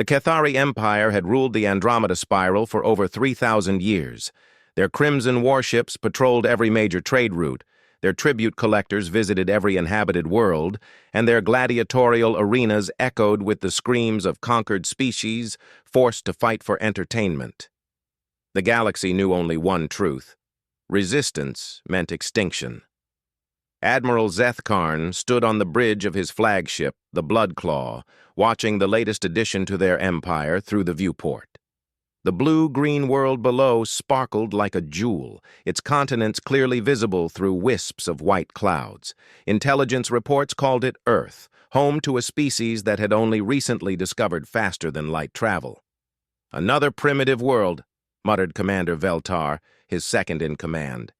The Cathari Empire had ruled the Andromeda Spiral for over 3,000 years. Their crimson warships patrolled every major trade route, their tribute collectors visited every inhabited world, and their gladiatorial arenas echoed with the screams of conquered species forced to fight for entertainment. The galaxy knew only one truth: resistance meant extinction. Admiral Zethkarn stood on the bridge of his flagship, the Bloodclaw, watching the latest addition to their empire through the viewport. The blue-green world below sparkled like a jewel, its continents clearly visible through wisps of white clouds. Intelligence reports called it Earth, home to a species that had only recently discovered faster-than-light travel. "Another primitive world," muttered Commander Veltar, his second-in-command.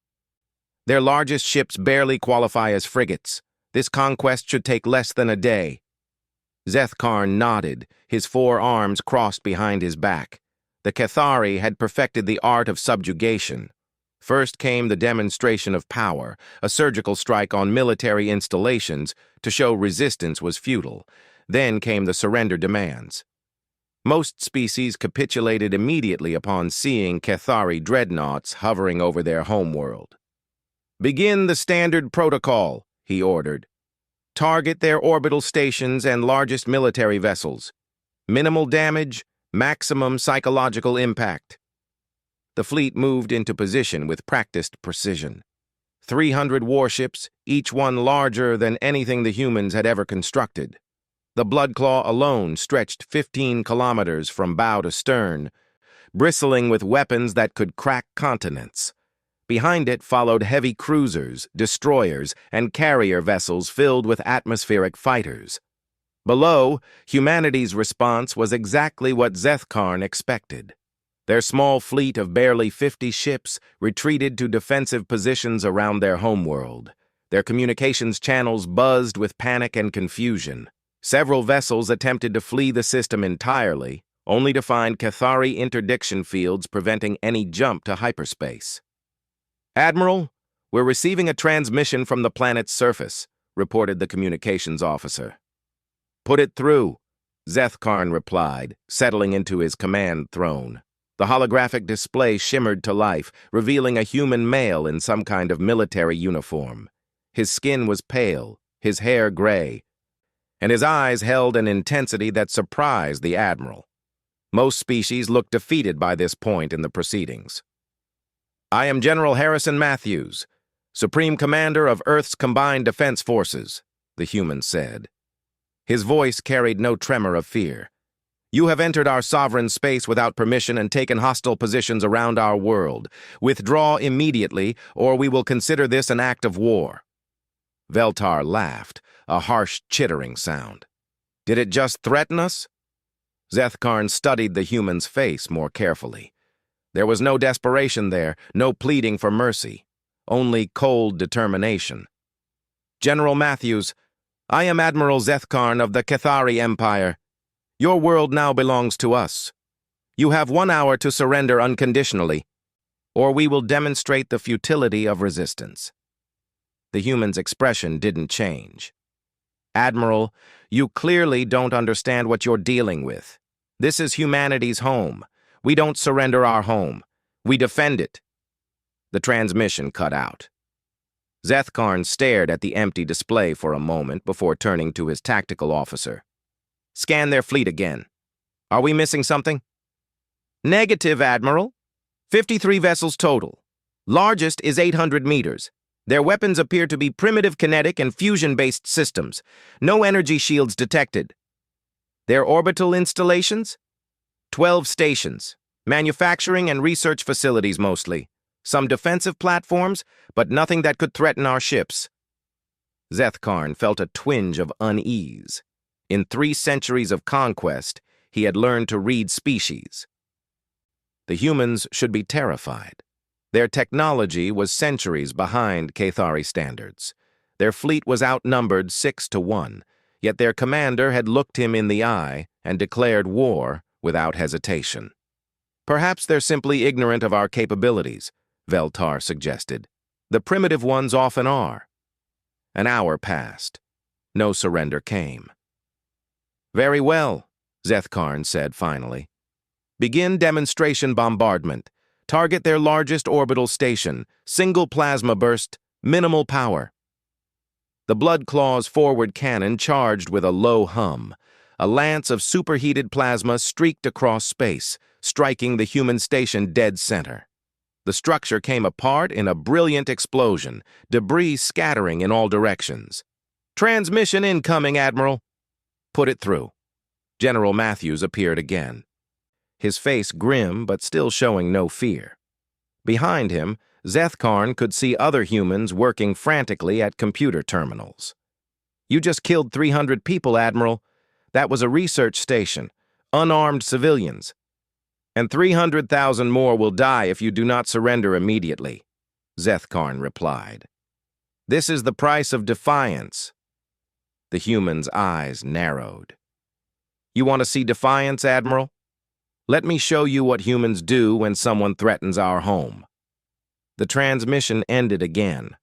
"Their largest ships barely qualify as frigates. This conquest should take less than a day." Zethkarn nodded, his 4 arms crossed behind his back. The Cathari had perfected the art of subjugation. First came the demonstration of power, a surgical strike on military installations to show resistance was futile. Then came the surrender demands. Most species capitulated immediately upon seeing Cathari dreadnoughts hovering over their homeworld. "Begin the standard protocol," he ordered. "Target their orbital stations and largest military vessels. Minimal damage, maximum psychological impact." The fleet moved into position with practiced precision. 300 warships, each one larger than anything the humans had ever constructed. The Bloodclaw alone stretched 15 kilometers from bow to stern, bristling with weapons that could crack continents. Behind it followed heavy cruisers, destroyers, and carrier vessels filled with atmospheric fighters. Below, humanity's response was exactly what Zethkarn expected. Their small fleet of barely 50 ships retreated to defensive positions around their homeworld. Their communications channels buzzed with panic and confusion. Several vessels attempted to flee the system entirely, only to find Cathari interdiction fields preventing any jump to hyperspace. "Admiral, we're receiving a transmission from the planet's surface," reported the communications officer. "Put it through," Zethkarn replied, settling into his command throne. The holographic display shimmered to life, revealing a human male in some kind of military uniform. His skin was pale, his hair gray, and his eyes held an intensity that surprised the Admiral. Most species looked defeated by this point in the proceedings. "I am General Harrison Matthews, Supreme Commander of Earth's Combined Defense Forces," the human said. His voice carried no tremor of fear. "You have entered our sovereign space without permission and taken hostile positions around our world. Withdraw immediately, or we will consider this an act of war." Veltar laughed, a harsh chittering sound. "Did it just threaten us?" Zethkarn studied the human's face more carefully. There was no desperation there, no pleading for mercy, only cold determination. "General Matthews, I am Admiral Zethkarn of the Cathari Empire. Your world now belongs to us. You have 1 hour to surrender unconditionally, or we will demonstrate the futility of resistance." The human's expression didn't change. "Admiral, you clearly don't understand what you're dealing with. This is humanity's home. We don't surrender our home. We defend it." The transmission cut out. Zethkarn stared at the empty display for a moment before turning to his tactical officer. "Scan their fleet again. Are we missing something?" "Negative, Admiral. 53 vessels total. Largest is 800 meters. Their weapons appear to be primitive kinetic and fusion-based systems. No energy shields detected. Their orbital installations? 12 stations. Manufacturing and research facilities mostly. Some defensive platforms, but nothing that could threaten our ships." Zethkarn felt a twinge of unease. In 3 centuries of conquest, he had learned to read species. The humans should be terrified. Their technology was centuries behind Cathari standards. Their fleet was outnumbered 6-1, yet their commander had looked him in the eye and declared war without hesitation. "Perhaps they're simply ignorant of our capabilities," Veltar suggested. "The primitive ones often are." An hour passed. No surrender came. "Very well," Zethkarn said finally. Begin demonstration bombardment. Target their largest orbital station. Single plasma burst. Minimal power. The Bloodclaw's forward cannon charged with a low hum. A lance of superheated plasma streaked across space, striking the human station dead center. The structure came apart in a brilliant explosion, debris scattering in all directions. Transmission incoming, Admiral. Put it through. General Matthews appeared again. His face grim but still showing no fear. Behind him, Zethkarn could see other humans working frantically at computer terminals. You just killed 300 people, Admiral. That was a research station, unarmed civilians. And 300,000 more will die if you do not surrender immediately, Zethkarn replied. This is the price of defiance. The human's eyes narrowed. You want to see defiance, Admiral? Let me show you what humans do when someone threatens our home. The transmission ended again,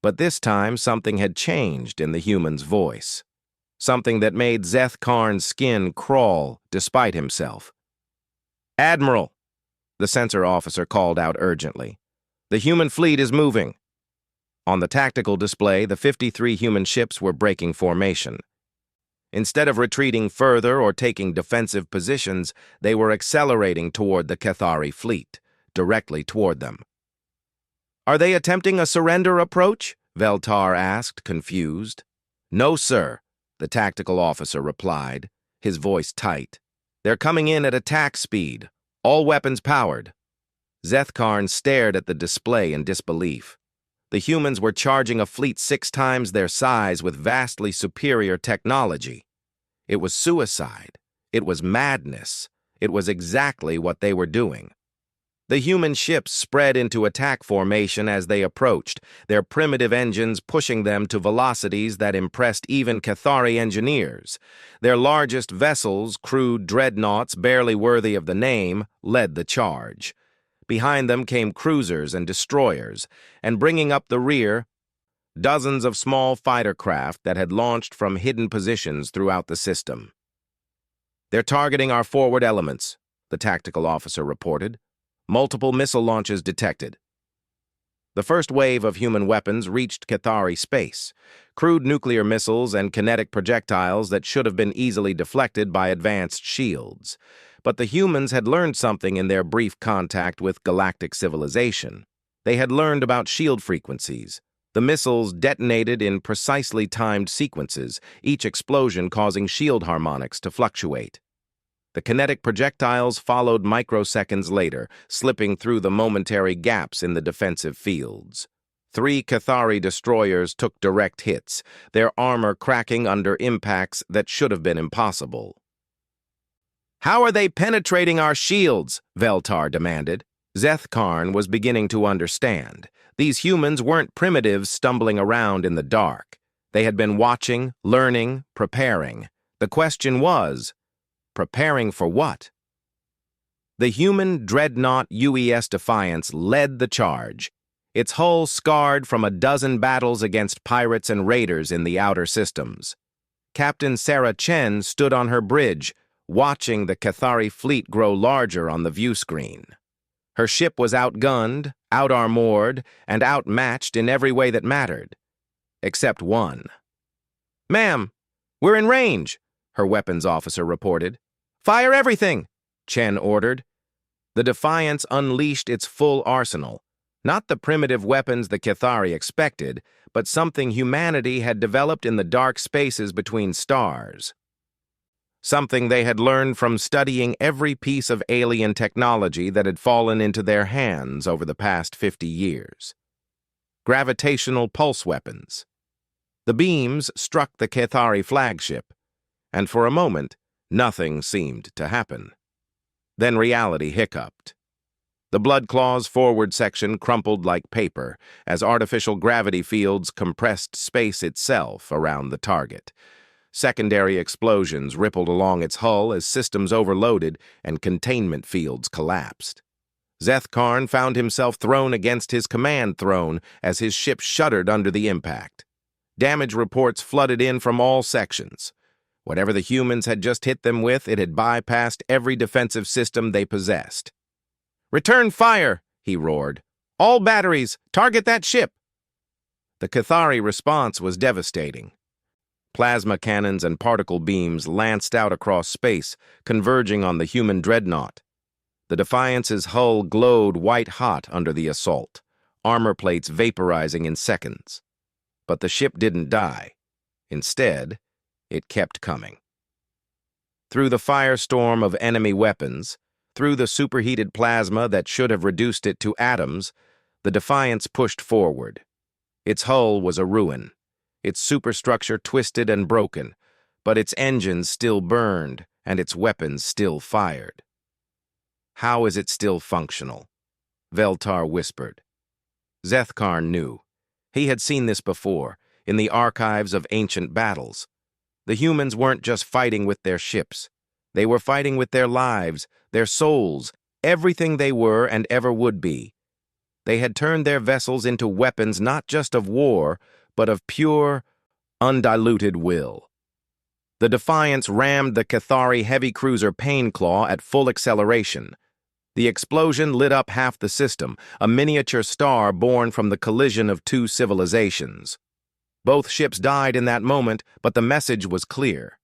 but this time something had changed in the human's voice. Something that made Zethkarn's skin crawl despite himself. Admiral, the sensor officer called out urgently. The human fleet is moving. On the tactical display, the 53 human ships were breaking formation. Instead of retreating further or taking defensive positions, they were accelerating toward the Cathari fleet, directly toward them. Are they attempting a surrender approach? Veltar asked, confused. No, sir, the tactical officer replied, his voice tight. They're coming in at attack speed, all weapons powered. Zethkarn stared at the display in disbelief. The humans were charging a fleet 6 times their size with vastly superior technology. It was suicide. It was madness. It was exactly what they were doing. The human ships spread into attack formation as they approached, their primitive engines pushing them to velocities that impressed even Cathari engineers. Their largest vessels, crude dreadnoughts barely worthy of the name, led the charge. Behind them came cruisers and destroyers, and bringing up the rear, dozens of small fighter craft that had launched from hidden positions throughout the system. They're targeting our forward elements, the tactical officer reported. Multiple missile launches detected. The first wave of human weapons reached Cathari space, crude nuclear missiles and kinetic projectiles that should have been easily deflected by advanced shields. But the humans had learned something in their brief contact with galactic civilization. They had learned about shield frequencies. The missiles detonated in precisely timed sequences, each explosion causing shield harmonics to fluctuate. The kinetic projectiles followed microseconds later, slipping through the momentary gaps in the defensive fields. 3 Cathari destroyers took direct hits, their armor cracking under impacts that should have been impossible. How are they penetrating our shields? Veltar demanded. Zethkarn was beginning to understand. These humans weren't primitives stumbling around in the dark. They had been watching, learning, preparing. The question was, preparing for what? The human dreadnought UES Defiance led the charge, its hull scarred from a dozen battles against pirates and raiders in the outer systems. Captain Sarah Chen stood on her bridge, watching the Cathari fleet grow larger on the view screen. Her ship was outgunned, outarmored, and outmatched in every way that mattered. Except one. Ma'am, we're in range, her weapons officer reported. Fire everything, Chen ordered. The Defiance unleashed its full arsenal, not the primitive weapons the Cathari expected, but something humanity had developed in the dark spaces between stars. Something they had learned from studying every piece of alien technology that had fallen into their hands over the past 50 years. Gravitational pulse weapons. The beams struck the Cathari flagship, and for a moment, nothing seemed to happen. Then reality hiccuped. The Bloodclaw's forward section crumpled like paper as artificial gravity fields compressed space itself around the target. Secondary explosions rippled along its hull as systems overloaded and containment fields collapsed. Zethkarn found himself thrown against his command throne as his ship shuddered under the impact. Damage reports flooded in from all sections. Whatever the humans had just hit them with, it had bypassed every defensive system they possessed. "Return fire!" he roared. "All batteries, target that ship!" The Cathari response was devastating. Plasma cannons and particle beams lanced out across space, converging on the human dreadnought. The Defiance's hull glowed white-hot under the assault, armor plates vaporizing in seconds. But the ship didn't die. Instead, it kept coming. Through the firestorm of enemy weapons, through the superheated plasma that should have reduced it to atoms, the Defiance pushed forward. Its hull was a ruin, its superstructure twisted and broken, but its engines still burned and its weapons still fired. "How is it still functional?" Veltar whispered. Zethkarn knew. He had seen this before, in the archives of ancient battles. The humans weren't just fighting with their ships. They were fighting with their lives, their souls, everything they were and ever would be. They had turned their vessels into weapons not just of war, but of pure, undiluted will. The Defiance rammed the Cathari heavy cruiser Painclaw at full acceleration. The explosion lit up half the system, a miniature star born from the collision of two civilizations. Both ships died in that moment, but the message was clear.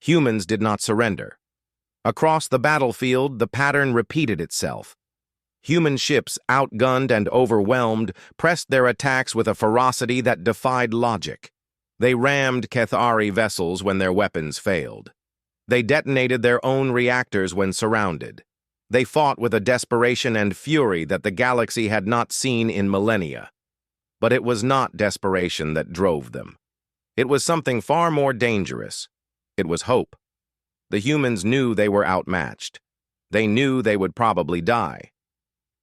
Humans did not surrender. Across the battlefield, the pattern repeated itself. Human ships, outgunned and overwhelmed, pressed their attacks with a ferocity that defied logic. They rammed Cathari vessels when their weapons failed. They detonated their own reactors when surrounded. They fought with a desperation and fury that the galaxy had not seen in millennia. But it was not desperation that drove them. It was something far more dangerous. It was hope. The humans knew they were outmatched. They knew they would probably die.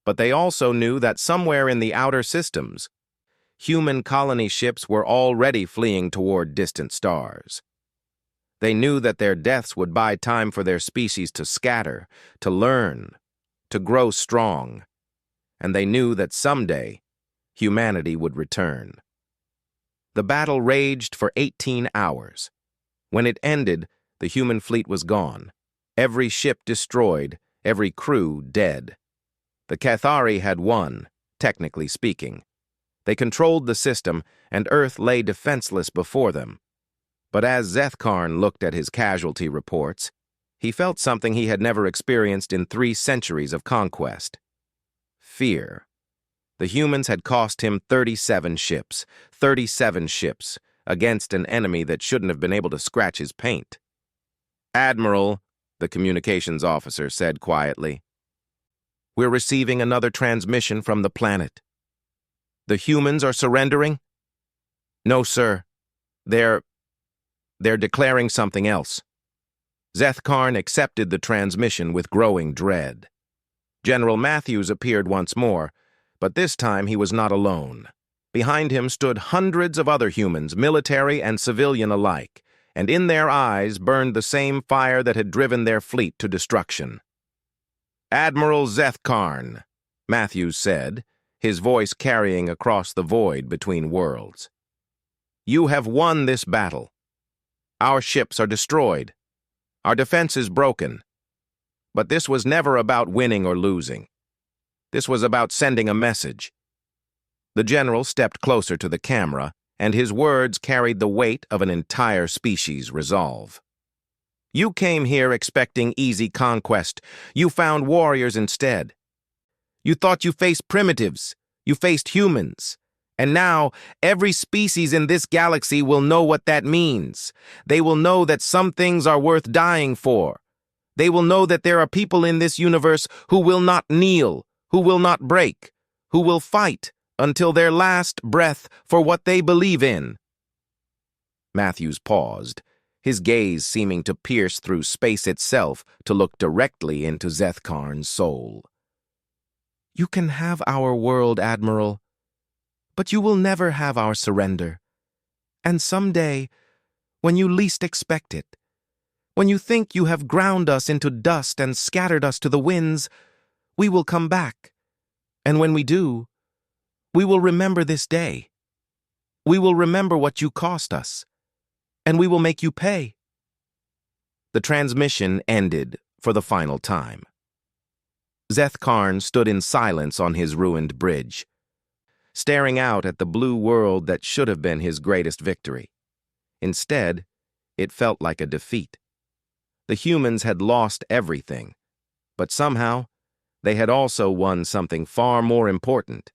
But they also knew that somewhere in the outer systems, human colony ships were already fleeing toward distant stars. They knew that their deaths would buy time for their species to scatter, to learn, to grow strong. And they knew that someday, humanity would return. The battle raged for 18 hours. When it ended, the human fleet was gone. Every ship destroyed, every crew dead. The Cathari had won, technically speaking. They controlled the system, and Earth lay defenseless before them. But as Zethkarn looked at his casualty reports, he felt something he had never experienced in 3 centuries of conquest. Fear. The humans had cost him 37 ships, against an enemy that shouldn't have been able to scratch his paint. "Admiral," the communications officer said quietly, "we're receiving another transmission from the planet. The humans are surrendering?" "No, sir. They're declaring something else." Zethkarn accepted the transmission with growing dread. General Matthews appeared once more, but this time he was not alone. Behind him stood hundreds of other humans, military and civilian alike, and in their eyes burned the same fire that had driven their fleet to destruction. "Admiral Zethkarn," Matthews said, his voice carrying across the void between worlds. "You have won this battle. Our ships are destroyed. Our defense is broken. But this was never about winning or losing. This was about sending a message." The general stepped closer to the camera, and his words carried the weight of an entire species' resolve. "You came here expecting easy conquest. You found warriors instead. You thought you faced primitives. You faced humans. And now, every species in this galaxy will know what that means. They will know that some things are worth dying for. They will know that there are people in this universe who will not kneel, who will not break, who will fight until their last breath for what they believe in." Matthews paused, his gaze seeming to pierce through space itself to look directly into Zethkarn's soul. "You can have our world, Admiral, but you will never have our surrender. And someday, when you least expect it, when you think you have ground us into dust and scattered us to the winds, we will come back. And when we do, we will remember this day. We will remember what you cost us, and we will make you pay." The transmission ended for the final time. Szeth Karn stood in silence on his ruined bridge, staring out at the blue world that should have been his greatest victory. Instead, it felt like a defeat. The humans had lost everything, but somehow, they had also won something far more important.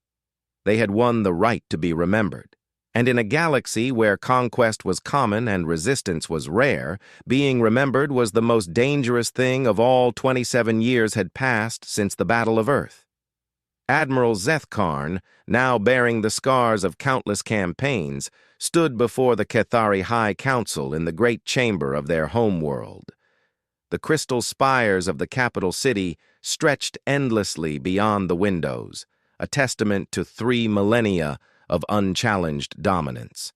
They had won the right to be remembered. And in a galaxy where conquest was common and resistance was rare, being remembered was the most dangerous thing of all. 27 years had passed since the Battle of Earth. Admiral Szeth Karn, now bearing the scars of countless campaigns, stood before the Cathari High Council in the great chamber of their homeworld. The crystal spires of the capital city stretched endlessly beyond the windows, a testament to 3 millennia of unchallenged dominance.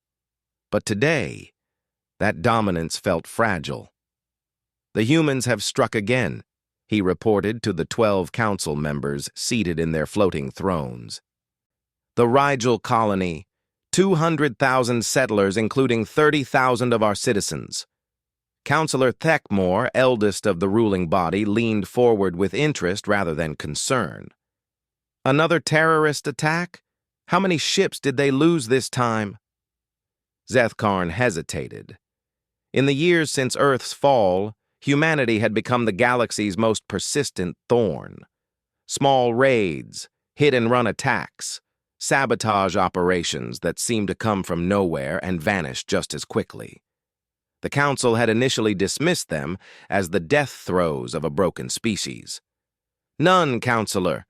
But today, that dominance felt fragile. "The humans have struck again," he reported to the 12 council members seated in their floating thrones. "The Rigel colony, 200,000 settlers including 30,000 of our citizens." Councillor Thekmore, eldest of the ruling body, leaned forward with interest rather than concern. "Another terrorist attack? How many ships did they lose this time?" Szeth Karn hesitated. In the years since Earth's fall, humanity had become the galaxy's most persistent thorn. Small raids, hit-and-run attacks, sabotage operations that seemed to come from nowhere and vanish just as quickly. The Council had initially dismissed them as the death throes of a broken species. "None, Councillor.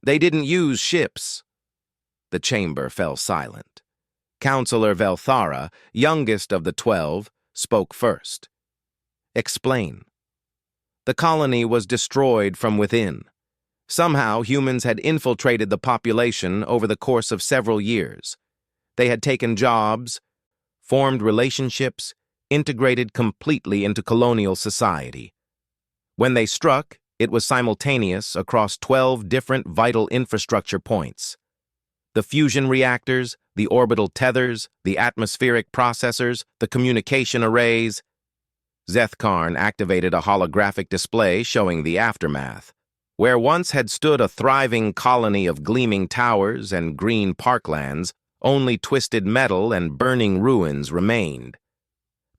They didn't use ships." The chamber fell silent. Councillor Velthara, youngest of the 12, spoke first. "Explain." "The colony was destroyed from within. Somehow, humans had infiltrated the population over the course of several years. They had taken jobs, formed relationships, integrated completely into colonial society. When they struck, it was simultaneous across 12 different vital infrastructure points. The fusion reactors, the orbital tethers, the atmospheric processors, the communication arrays. Szeth Karn activated a holographic display showing the aftermath. Where once had stood a thriving colony of gleaming towers and green parklands, only twisted metal and burning ruins remained.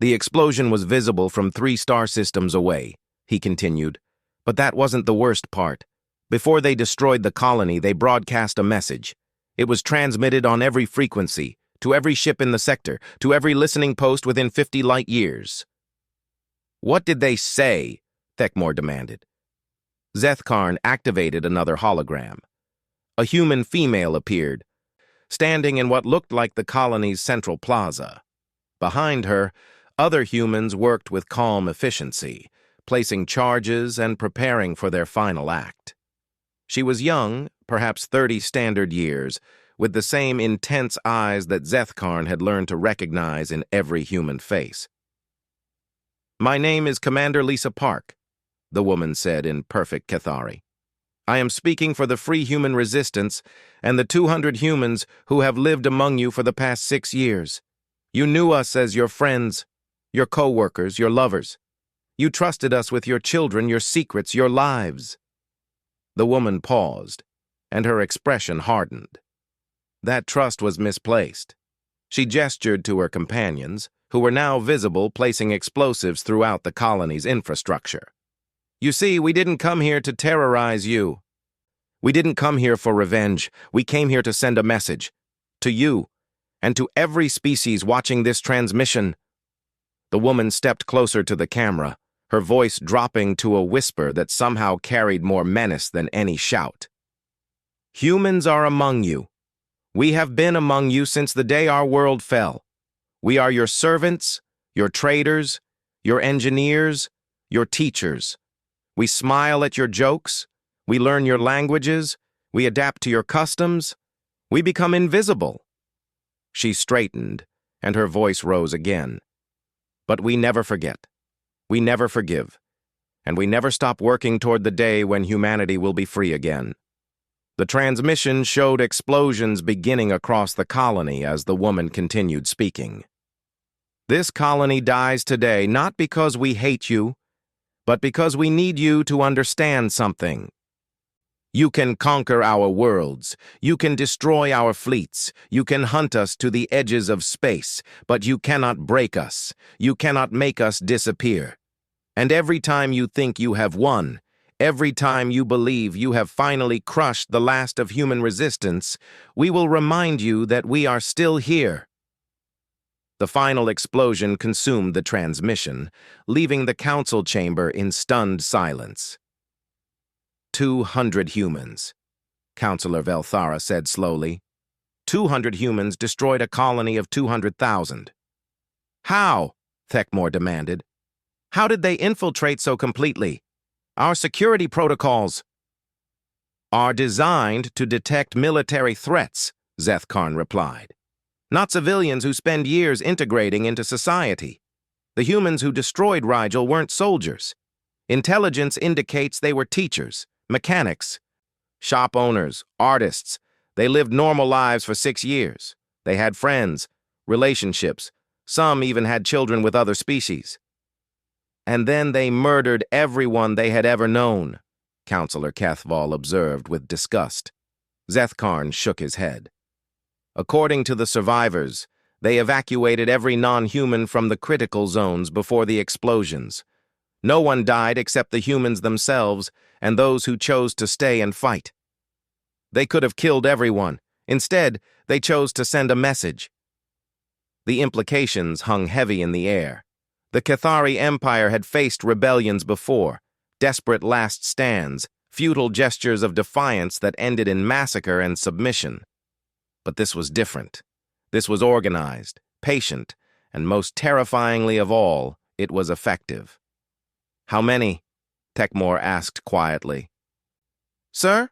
"The explosion was visible from 3 star systems away," he continued. "But that wasn't the worst part. Before they destroyed the colony, they broadcast a message. It was transmitted on every frequency, to every ship in the sector, to every listening post within 50 light years." "What did they say?" Thekmore demanded. Szeth Karn activated another hologram. A human female appeared, standing in what looked like the colony's central plaza. Behind her, other humans worked with calm efficiency, placing charges and preparing for their final act. She was young, perhaps 30 standard years, with the same intense eyes that Szeth Karn had learned to recognize in every human face. "My name is Commander Lisa Park," the woman said in perfect Cathari. "I am speaking for the Free Human Resistance and the 200 humans who have lived among you for the past 6 years. You knew us as your friends, your co-workers, your lovers. You trusted us with your children, your secrets, your lives." The woman paused, and her expression hardened. That trust was misplaced. She gestured to her companions, who were now visible, placing explosives throughout the colony's infrastructure. "You see, we didn't come here to terrorize you. We didn't come here for revenge. We came here to send a message. To you, and to every species watching this transmission." The woman stepped closer to the camera, her voice dropping to a whisper that somehow carried more menace than any shout. "Humans are among you. We have been among you since the day our world fell. We are your servants, your traders, your engineers, your teachers. We smile at your jokes. We learn your languages. We adapt to your customs. We become invisible." She straightened, and her voice rose again. "But we never forget. We never forgive. And we never stop working toward the day when humanity will be free again." The transmission showed explosions beginning across the colony as the woman continued speaking. "This colony dies today not because we hate you, but because we need you to understand something. You can conquer our worlds, you can destroy our fleets, you can hunt us to the edges of space, but you cannot break us, you cannot make us disappear. And every time you think you have won, every time you believe you have finally crushed the last of human resistance, we will remind you that we are still here. The final explosion consumed the transmission, leaving the council chamber in stunned silence. 200 humans, Councillor Velthara said slowly. 200 humans destroyed a colony of 200,000. How? Thekmor demanded. How did they infiltrate so completely? Our security protocols are designed to detect military threats, Zethkarn replied. Not civilians who spend years integrating into society. The humans who destroyed Rigel weren't soldiers. Intelligence indicates they were teachers, mechanics, shop owners, artists. They lived normal lives for 6 years. They had friends, relationships. Some even had children with other species. And then they murdered everyone they had ever known, Councillor Kethval observed with disgust. Zethkarn shook his head. According to the survivors, they evacuated every non-human from the critical zones before the explosions. No one died except the humans themselves and those who chose to stay and fight. They could have killed everyone. Instead, they chose to send a message. The implications hung heavy in the air. The Cathari Empire had faced rebellions before, desperate last stands, futile gestures of defiance that ended in massacre and submission. But this was different. This was organized, patient, and most terrifyingly of all, it was effective. How many? Thekmor asked quietly. Sir?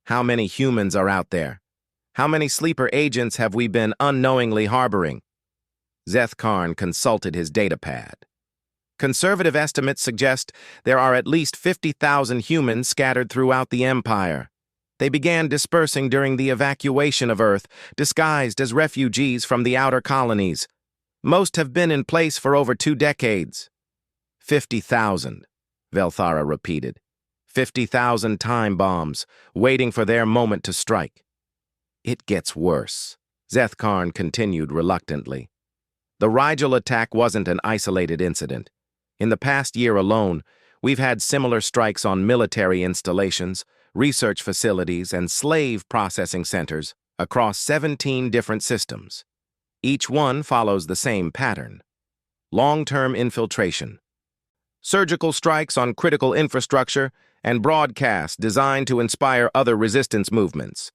How many humans are out there? How many sleeper agents have we been unknowingly harboring? Zethkarn consulted his datapad. Conservative estimates suggest there are at least 50,000 humans scattered throughout the Empire. They began dispersing during the evacuation of Earth, disguised as refugees from the outer colonies. Most have been in place for over 2 decades. 50,000, Velthara repeated. 50,000 time bombs, waiting for their moment to strike. It gets worse, Zethkarn continued reluctantly. The Rigel attack wasn't an isolated incident. In the past year alone, we've had similar strikes on military installations, research facilities, and slave processing centers across 17 different systems. Each one follows the same pattern. Long-term infiltration. Surgical strikes on critical infrastructure and broadcasts designed to inspire other resistance movements.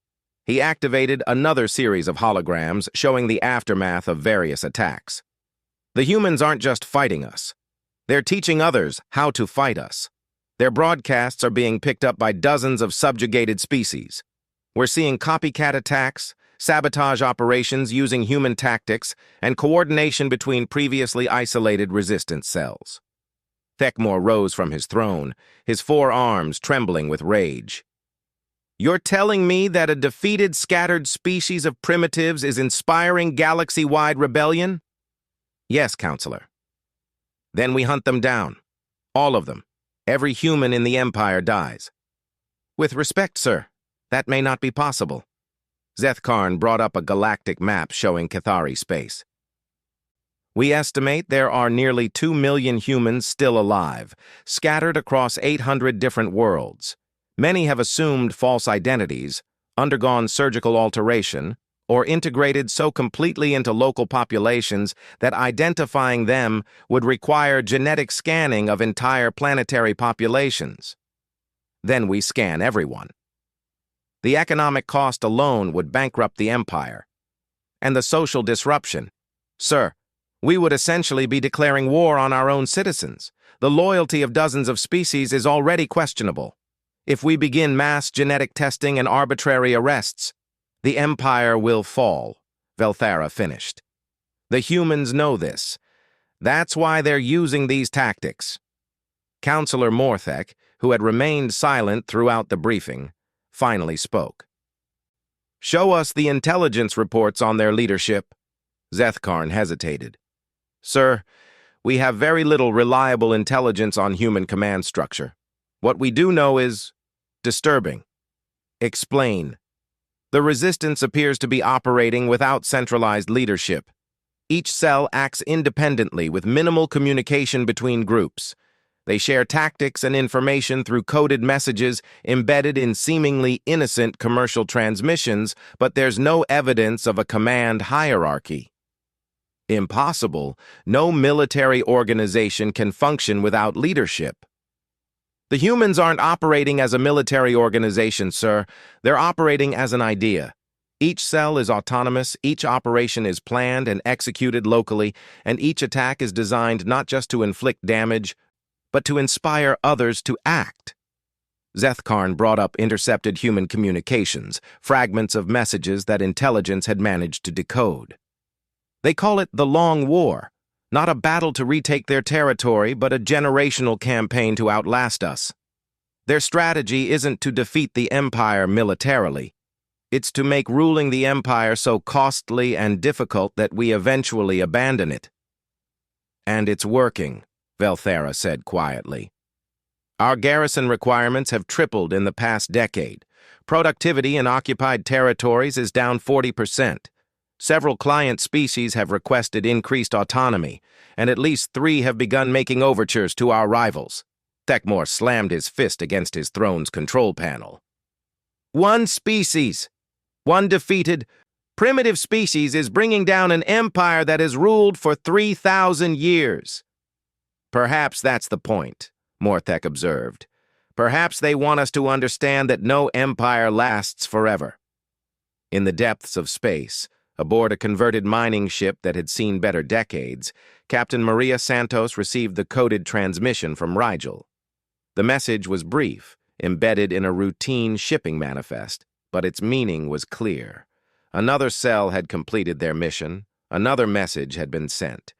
He activated another series of holograms showing the aftermath of various attacks. The humans aren't just fighting us. They're teaching others how to fight us. Their broadcasts are being picked up by dozens of subjugated species. We're seeing copycat attacks, sabotage operations using human tactics, and coordination between previously isolated resistance cells. Thekmor rose from his throne, his 4 arms trembling with rage. You're telling me that a defeated, scattered species of primitives is inspiring galaxy-wide rebellion? Yes, Counselor. Then we hunt them down. All of them. Every human in the Empire dies. With respect, sir, that may not be possible. Zethkarn brought up a galactic map showing Cathari space. We estimate there are nearly 2 million humans still alive, scattered across 800 different worlds. Many have assumed false identities, undergone surgical alteration, or integrated so completely into local populations that identifying them would require genetic scanning of entire planetary populations. Then we scan everyone. The economic cost alone would bankrupt the Empire. And the social disruption. Sir, we would essentially be declaring war on our own citizens. The loyalty of dozens of species is already questionable. If we begin mass genetic testing and arbitrary arrests, the Empire will fall, Velthara finished. The humans know this. That's why they're using these tactics. Councillor Morthek, who had remained silent throughout the briefing, finally spoke. Show us the intelligence reports on their leadership. Zethkarn hesitated. Sir, We have very little reliable intelligence on human command structure. What we do know is disturbing. Explain. The resistance appears to be operating without centralized leadership. Each cell acts independently with minimal communication between groups. They share tactics and information through coded messages embedded in seemingly innocent commercial transmissions, but there's no evidence of a command hierarchy. Impossible. No military organization can function without leadership. The humans aren't operating as a military organization, sir. They're operating as an idea. Each cell is autonomous, each operation is planned and executed locally, and each attack is designed not just to inflict damage, but to inspire others to act. Zethkarn brought up intercepted human communications, fragments of messages that intelligence had managed to decode. They call it the Long War, not a battle to retake their territory, but a generational campaign to outlast us. Their strategy isn't to defeat the Empire militarily. It's to make ruling the Empire so costly and difficult that we eventually abandon it. And it's working, Velthera said quietly. Our garrison requirements have tripled in the past decade. Productivity in occupied territories is down 40%. Several client species have requested increased autonomy, and at least 3 have begun making overtures to our rivals. Thekmor slammed his fist against his throne's control panel. One species, one defeated, primitive species is bringing down an empire that has ruled for 3,000 years. Perhaps that's the point, Morthek observed. Perhaps they want us to understand that no empire lasts forever. In the depths of space, aboard a converted mining ship that had seen better decades, Captain Maria Santos received the coded transmission from Rigel. The message was brief, embedded in a routine shipping manifest, but its meaning was clear. Another cell had completed their mission, another message had been sent.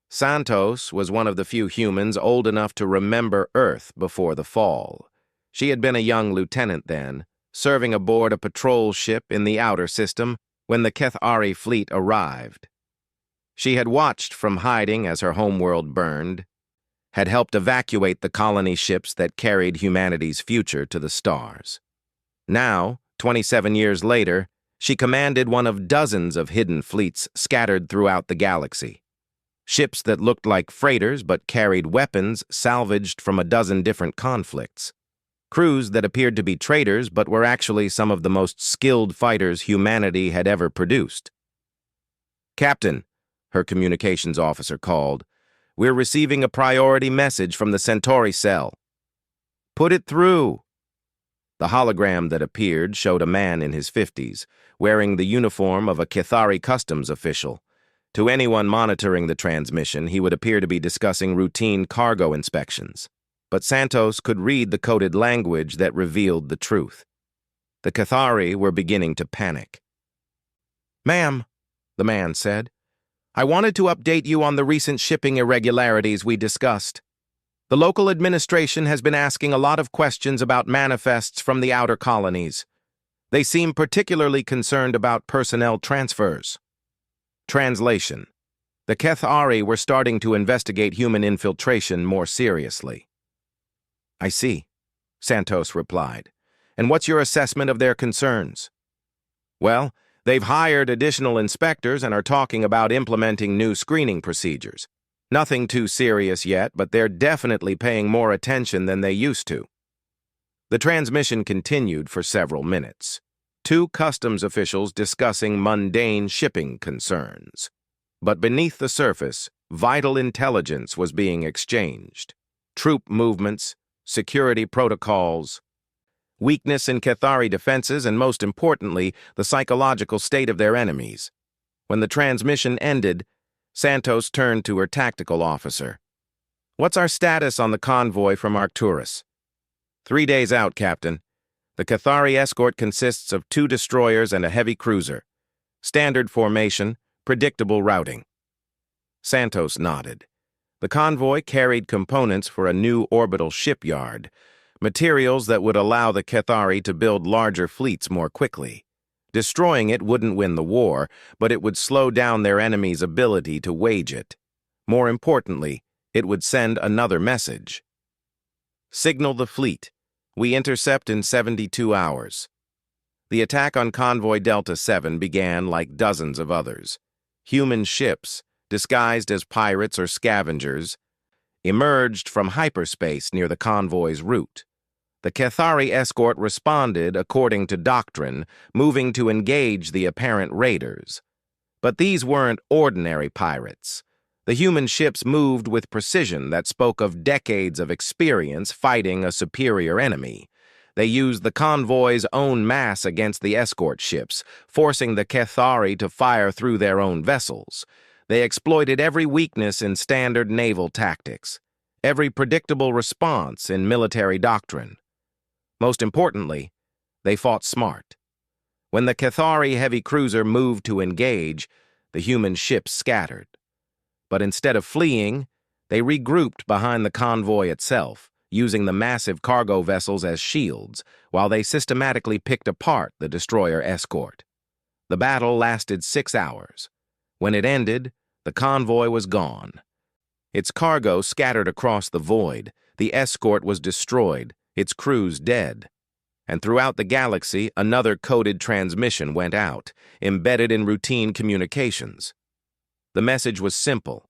Santos was one of the few humans old enough to remember Earth before the fall. She had been a young lieutenant then, serving aboard a patrol ship in the outer system when the Kethari fleet arrived. She had watched from hiding as her homeworld burned, had helped evacuate the colony ships that carried humanity's future to the stars. Now, 27 years later, she commanded one of dozens of hidden fleets scattered throughout the galaxy. Ships that looked like freighters but carried weapons salvaged from a dozen different conflicts. Crews that appeared to be traitors but were actually some of the most skilled fighters humanity had ever produced. Captain, her communications officer called, we're receiving a priority message from the Centauri cell. Put it through. The hologram that appeared showed a man in his 50s, wearing the uniform of a Kethari customs official. To anyone monitoring the transmission, he would appear to be discussing routine cargo inspections. But Santos could read the coded language that revealed the truth. The Kethari were beginning to panic. Ma'am, the man said, I wanted to update you on the recent shipping irregularities we discussed. The local administration has been asking a lot of questions about manifests from the outer colonies. They seem particularly concerned about personnel transfers. Translation. The Kethari were starting to investigate human infiltration more seriously. I see, Santos replied. And what's your assessment of their concerns? Well, they've hired additional inspectors and are talking about implementing new screening procedures. Nothing too serious yet, but they're definitely paying more attention than they used to. The transmission continued for several minutes. 2 customs officials discussing mundane shipping concerns. But beneath the surface, vital intelligence was being exchanged. Troop movements, security protocols, weakness in Kethari defenses, and most importantly, the psychological state of their enemies. When the transmission ended, Santos turned to her tactical officer. What's our status on the convoy from Arcturus? 3 days out, Captain. The Kethari escort consists of 2 destroyers and a heavy cruiser. Standard formation, predictable routing. Santos nodded. The convoy carried components for a new orbital shipyard, materials that would allow the Kethari to build larger fleets more quickly. Destroying it wouldn't win the war, but it would slow down their enemy's ability to wage it. More importantly, It would send another message. Signal the fleet. We intercept in 72 hours. The attack on Convoy Delta 7 began like dozens of others. Human ships, disguised as pirates or scavengers, emerged from hyperspace near the convoy's route. The Cathari escort responded according to doctrine, moving to engage the apparent raiders. But these weren't ordinary pirates. The human ships moved with precision that spoke of decades of experience fighting a superior enemy. They used the convoy's own mass against the escort ships, forcing the Cathari to fire through their own vessels. They exploited every weakness in standard naval tactics, every predictable response in military doctrine. Most importantly, they fought smart. When the Cathari heavy cruiser moved to engage, the human ships scattered. But instead of fleeing, they regrouped behind the convoy itself, using the massive cargo vessels as shields, while they systematically picked apart the destroyer escort. The battle lasted 6 hours. When it ended, the convoy was gone. Its cargo scattered across the void, the escort was destroyed, its crews dead. And throughout the galaxy, another coded transmission went out, embedded in routine communications. The message was simple.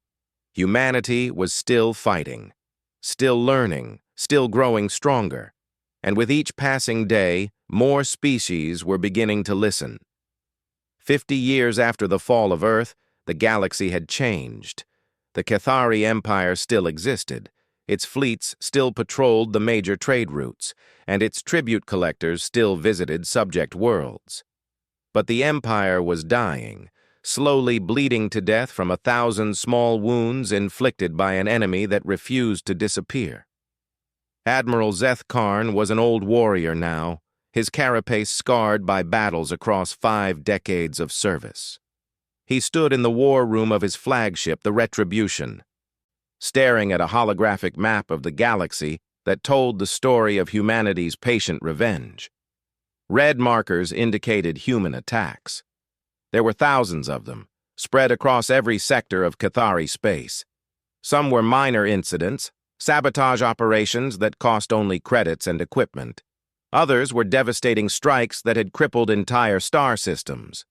Humanity was still fighting, still learning, still growing stronger. And with each passing day, more species were beginning to listen. 50 years after the fall of Earth, the galaxy had changed. The Cathari Empire still existed. Its fleets still patrolled the major trade routes, and its tribute collectors still visited subject worlds. But the Empire was dying, slowly bleeding to death from 1,000 small wounds inflicted by an enemy that refused to disappear. Admiral Zeth Karn was an old warrior now, his carapace scarred by battles across 5 decades of service. He stood in the war room of his flagship, the Retribution, staring at a holographic map of the galaxy that told the story of humanity's patient revenge. Red markers indicated human attacks. There were thousands of them, spread across every sector of Cathari space. Some were minor incidents, sabotage operations that cost only credits and equipment. Others were devastating strikes that had crippled entire star systems.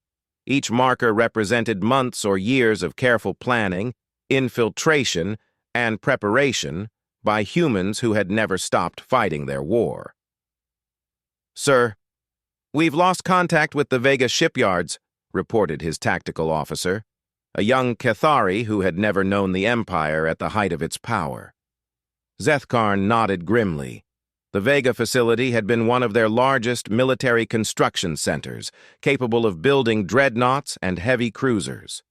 Each marker represented months or years of careful planning, infiltration, and preparation by humans who had never stopped fighting their war. "Sir, we've lost contact with the Vega shipyards," reported his tactical officer, a young Cathari who had never known the Empire at the height of its power. Zeth Karn nodded grimly. The Vega facility had been one of their largest military construction centers, capable of building dreadnoughts and heavy cruisers.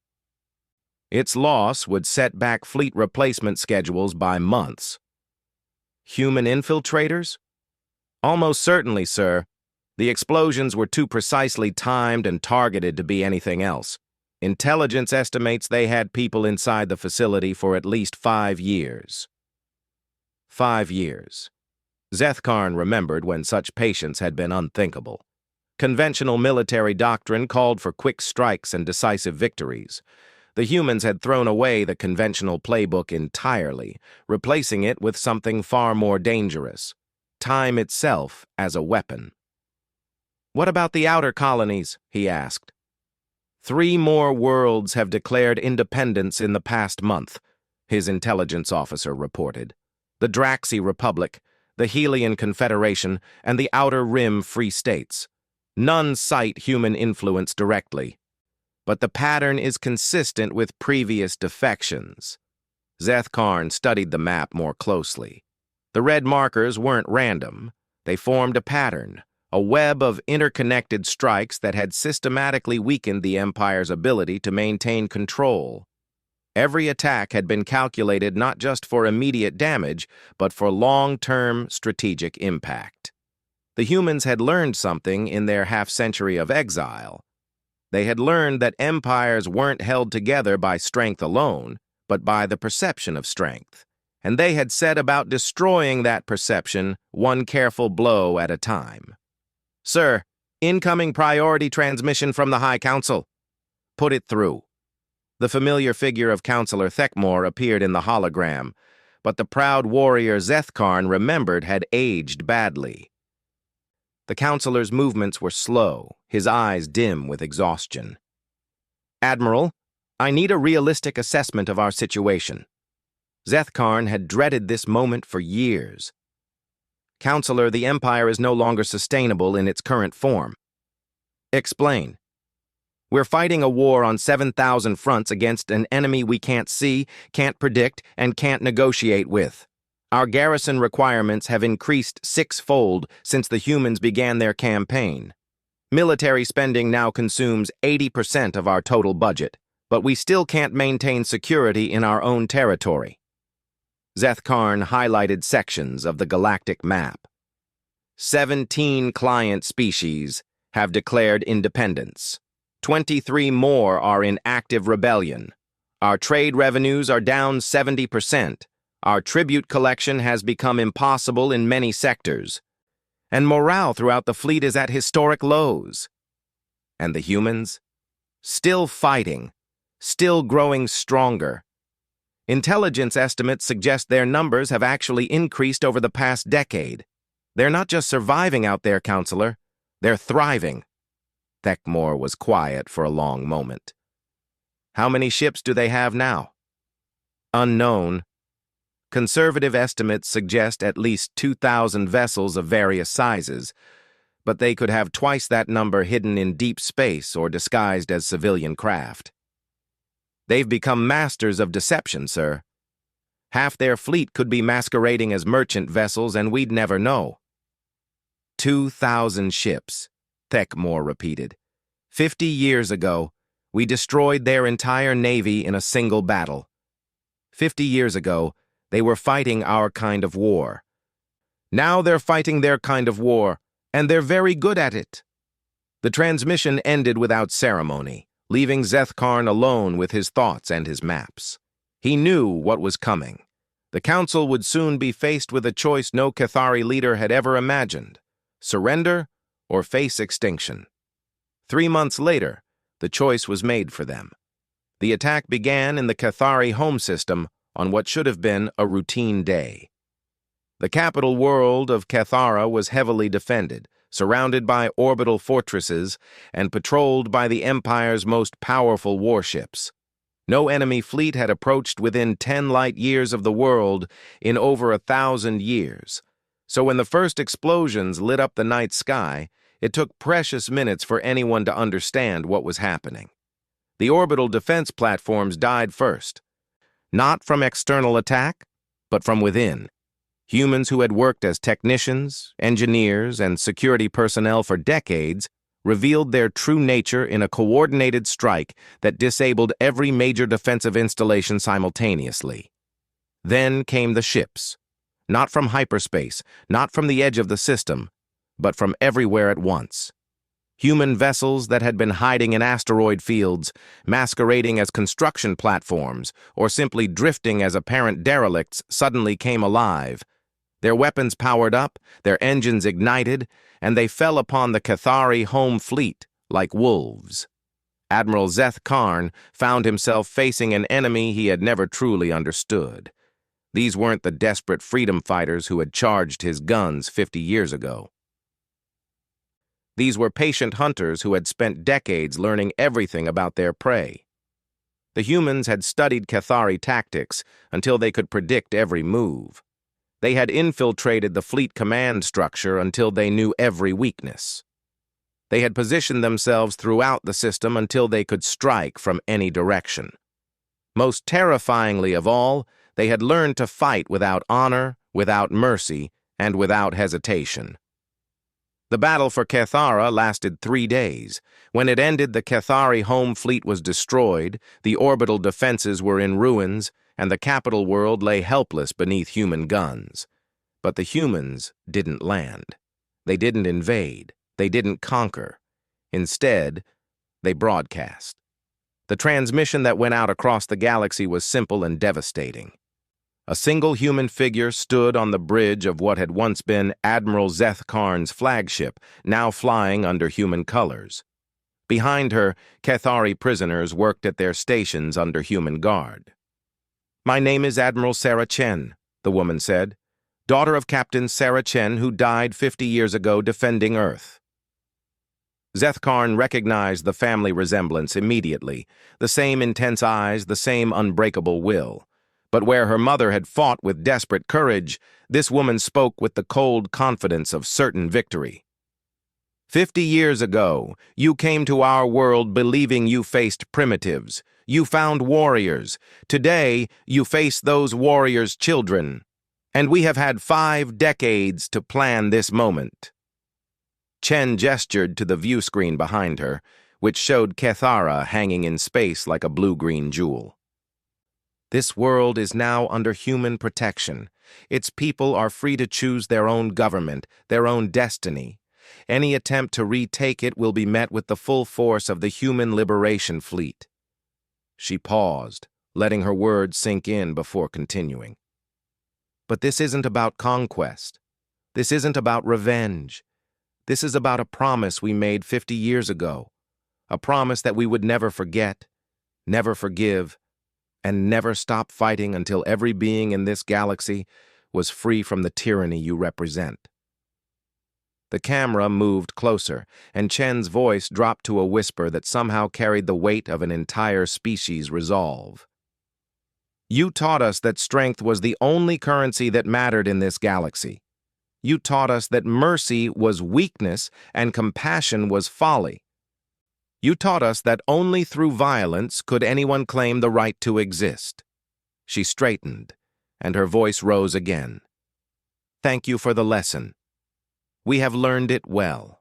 Its loss would set back fleet replacement schedules by months. Human infiltrators? Almost certainly, sir. The explosions were too precisely timed and targeted to be anything else. Intelligence estimates they had people inside the facility for at least 5 years. 5 years. Zeth Karn remembered when such patience had been unthinkable. Conventional military doctrine called for quick strikes and decisive victories. The humans had thrown away the conventional playbook entirely, replacing it with something far more dangerous: time itself as a weapon. "What about the outer colonies?" he asked. 3 more worlds have declared independence in the past month," his intelligence officer reported. "The Draxi Republic, the Helian Confederation, and the Outer Rim Free States. None cite human influence directly. But the pattern is consistent with previous defections." Zeth Karn studied the map more closely. The red markers weren't random. They formed a pattern, a web of interconnected strikes that had systematically weakened the Empire's ability to maintain control. Every attack had been calculated not just for immediate damage, but for long-term strategic impact. The humans had learned something in their half-century of exile. They had learned that empires weren't held together by strength alone, but by the perception of strength. And they had set about destroying that perception one careful blow at a time. "Sir, incoming priority transmission from the High Council." "Put it through." The familiar figure of Counselor Thekmor appeared in the hologram, but the proud warrior Zethkarn remembered had aged badly. The counselor's movements were slow, his eyes dim with exhaustion. "Admiral, I need a realistic assessment of our situation." Zethkarn had dreaded this moment for years. "Counselor, the Empire is no longer sustainable in its current form." "Explain." "We're fighting a war on 7,000 fronts against an enemy we can't see, can't predict, and can't negotiate with. Our garrison requirements have increased six-fold since the humans began their campaign. Military spending now consumes 80% of our total budget, but we still can't maintain security in our own territory." Zethkarn highlighted sections of the galactic map. 17 client species have declared independence. 23 more are in active rebellion. Our trade revenues are down 70%. Our tribute collection has become impossible in many sectors. And morale throughout the fleet is at historic lows. And the humans? Still fighting, still growing stronger. Intelligence estimates suggest their numbers have actually increased over the past decade. They're not just surviving out there, Counselor. They're thriving. Thekmor was quiet for a long moment. "How many ships do they have now?" "Unknown. Conservative estimates suggest at least 2,000 vessels of various sizes, but they could have twice that number hidden in deep space or disguised as civilian craft." "They've become masters of deception, sir. Half their fleet could be masquerading as merchant vessels and we'd never know." 2,000 ships, Thekmor repeated. 50 years ago, we destroyed their entire navy in a single battle. 50 years ago, they were fighting our kind of war. Now they're fighting their kind of war, and they're very good at it." The transmission ended without ceremony, leaving Zethkarn alone with his thoughts and his maps. He knew what was coming. The Council would soon be faced with a choice no Cathari leader had ever imagined: surrender or face extinction. 3 months later, the choice was made for them. The attack began in the Cathari home system on what should have been a routine day. The capital world of Cathara was heavily defended, surrounded by orbital fortresses, and patrolled by the Empire's most powerful warships. No enemy fleet had approached within 10 light years of the world in over 1,000 years. So when the first explosions lit up the night sky, it took precious minutes for anyone to understand what was happening. The orbital defense platforms died first. Not from external attack, but from within. Humans who had worked as technicians, engineers, and security personnel for decades revealed their true nature in a coordinated strike that disabled every major defensive installation simultaneously. Then came the ships. Not from hyperspace, not from the edge of the system, but from everywhere at once. Human vessels that had been hiding in asteroid fields, masquerading as construction platforms, or simply drifting as apparent derelicts suddenly came alive. Their weapons powered up, their engines ignited, and they fell upon the Cathari home fleet like wolves. Admiral Zethkarn found himself facing an enemy he had never truly understood. These weren't the desperate freedom fighters who had charged his guns 50 years ago. These were patient hunters who had spent decades learning everything about their prey. The humans had studied Cathari tactics until they could predict every move. They had infiltrated the fleet command structure until they knew every weakness. They had positioned themselves throughout the system until they could strike from any direction. Most terrifyingly of all, they had learned to fight without honor, without mercy, and without hesitation. The battle for Cathara lasted 3 days. When it ended, the Cathari home fleet was destroyed, the orbital defenses were in ruins, and the capital world lay helpless beneath human guns. But the humans didn't land. They didn't invade. They didn't conquer. Instead, they broadcast. The transmission that went out across the galaxy was simple and devastating. A single human figure stood on the bridge of what had once been Admiral Zethkarn's flagship, now flying under human colors. Behind her, Cathari prisoners worked at their stations under human guard. "My name is Admiral Sarah Chen," the the woman said. "Daughter of Captain Sarah Chen, who died 50 years ago defending Earth." Zethkarn recognized the family resemblance immediately, the same intense eyes, the same unbreakable will. But where her mother had fought with desperate courage, this woman spoke with the cold confidence of certain victory. 50 years ago, you came to our world believing you faced primitives. You found warriors. Today, you face those warriors' children. And we have had 5 decades to plan this moment. Chen gestured to the view screen behind her, which showed Kethara hanging in space like a blue-green jewel. This world is now under human protection. Its people are free to choose their own government, their own destiny. Any attempt to retake it will be met with the full force of the Human Liberation Fleet. She paused, letting her words sink in before continuing. But this isn't about conquest. This isn't about revenge. This is about a promise we made 50 years ago. A promise that we would never forget, never forgive, and never stop fighting until every being in this galaxy was free from the tyranny you represent. The camera moved closer, and Chen's voice dropped to a whisper that somehow carried the weight of an entire species' resolve. You taught us that strength was the only currency that mattered in this galaxy. You taught us that mercy was weakness and compassion was folly. You taught us that only through violence could anyone claim the right to exist. She straightened, and her voice rose again. Thank you for the lesson. We have learned it well.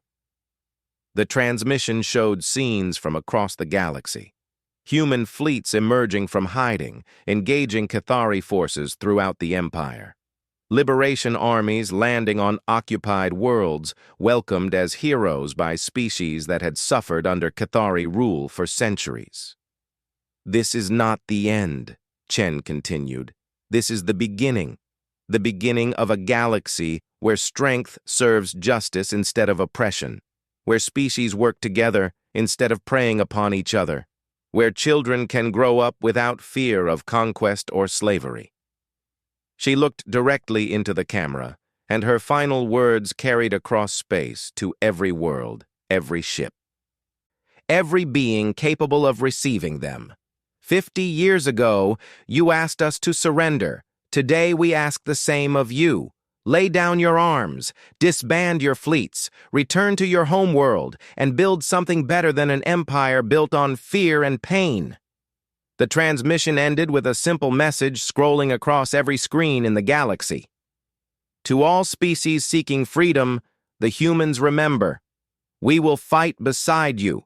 The transmission showed scenes from across the galaxy. Human fleets emerging from hiding, engaging Cathari forces throughout the Empire. Liberation armies landing on occupied worlds, welcomed as heroes by species that had suffered under Cathari rule for centuries. This is not the end, Chen continued. This is the beginning of a galaxy where strength serves justice instead of oppression, where species work together instead of preying upon each other, where children can grow up without fear of conquest or slavery. She looked directly into the camera, and her final words carried across space to every world, every ship. Every being capable of receiving them. 50 years ago, you asked us to surrender. Today we ask the same of you. Lay down your arms, disband your fleets, return to your homeworld, and build something better than an empire built on fear and pain. The transmission ended with a simple message scrolling across every screen in the galaxy. To all species seeking freedom, the humans remember. We will fight beside you.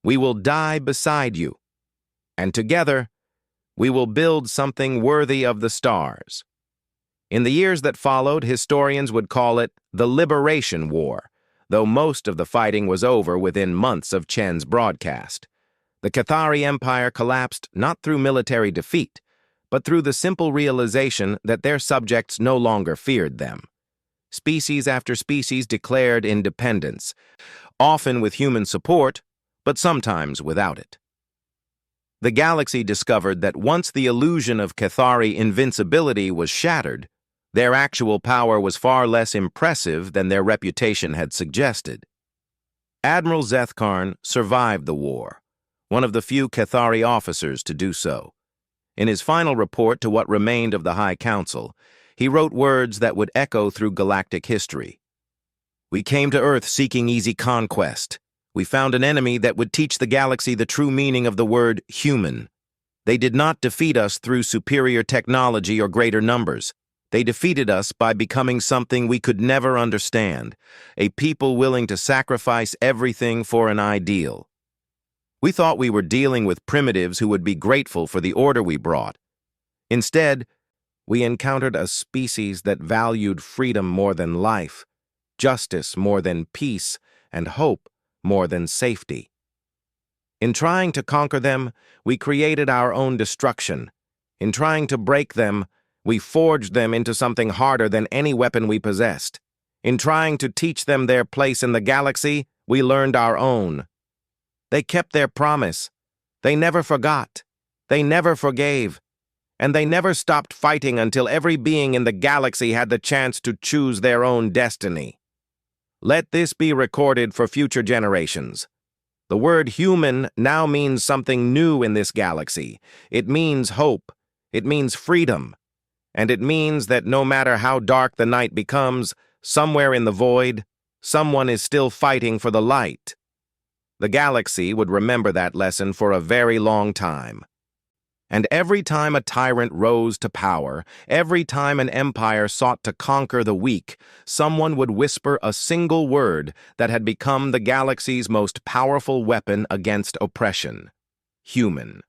We will die beside you. And together, we will build something worthy of the stars. In the years that followed, historians would call it the Liberation War, though most of the fighting was over within months of Chen's broadcast. The Cathari Empire collapsed not through military defeat, but through the simple realization that their subjects no longer feared them. Species after species declared independence, often with human support, but sometimes without it. The galaxy discovered that once the illusion of Cathari invincibility was shattered, their actual power was far less impressive than their reputation had suggested. Admiral Zethkarn survived the war, one of the few Cathari officers to do so. In his final report to what remained of the High Council, he wrote words that would echo through galactic history. We came to Earth seeking easy conquest. We found an enemy that would teach the galaxy the true meaning of the word human. They did not defeat us through superior technology or greater numbers. They defeated us by becoming something we could never understand, a people willing to sacrifice everything for an ideal. We thought we were dealing with primitives who would be grateful for the order we brought. Instead, we encountered a species that valued freedom more than life, justice more than peace, and hope more than safety. In trying to conquer them, we created our own destruction. In trying to break them, we forged them into something harder than any weapon we possessed. In trying to teach them their place in the galaxy, we learned our own. They kept their promise. They never forgot. They never forgave. and they never stopped fighting until every being in the galaxy had the chance to choose their own destiny. Let this be recorded for future generations. The word human now means something new in this galaxy. It means hope. It means freedom. And it means that no matter how dark the night becomes, somewhere in the void, someone is still fighting for the light. The galaxy would remember that lesson for a very long time. And every time a tyrant rose to power, every time an empire sought to conquer the weak, someone would whisper a single word that had become the galaxy's most powerful weapon against oppression: human.